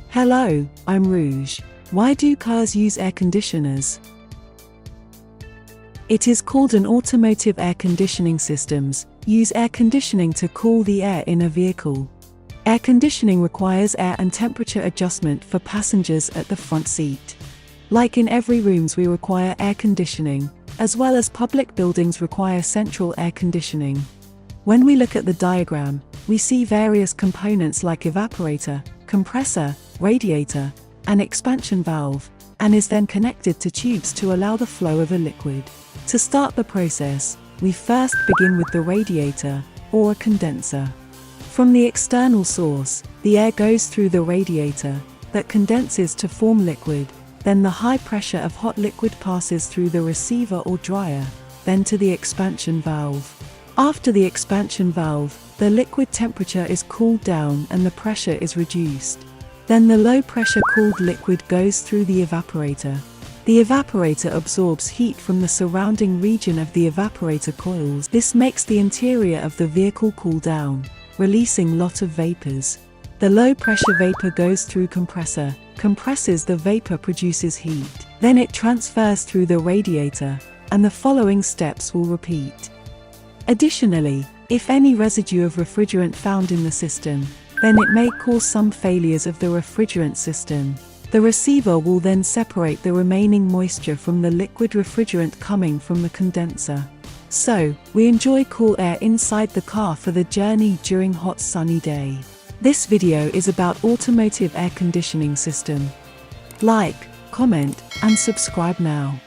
Hello, I'm Rouge. Why do cars use air conditioners? It is called an automotive air conditioning systems, use air conditioning to cool the air in a vehicle. Air conditioning requires air and temperature adjustment for passengers at the front seat. Like in every rooms we require air conditioning, as well as public buildings require central air conditioning. When we look at the diagram, we see various components like evaporator, compressor, radiator, and expansion valve, and is then connected to tubes to allow the flow of a liquid. To start the process, we first begin with the radiator, or a condenser. From the external source, the air goes through the radiator, that condenses to form liquid, then the high pressure of hot liquid passes through the receiver or dryer, then to the expansion valve. After the expansion valve, the liquid temperature is cooled down and the pressure is reduced. Then the low pressure cooled liquid goes through the evaporator. The evaporator absorbs heat from the surrounding region of the evaporator coils. This makes the interior of the vehicle cool down, releasing lot of vapors. The low pressure vapor goes through compressor, compresses the vapor, produces heat. Then it transfers through the radiator, and the following steps will repeat. Additionally, if any residue of refrigerant found in the system, then it may cause some failures of the refrigerant system. The receiver will then separate the remaining moisture from the liquid refrigerant coming from the condenser. So, we enjoy cool air inside the car for the journey during hot sunny day. This video is about automotive air conditioning system. Like, comment, and subscribe now.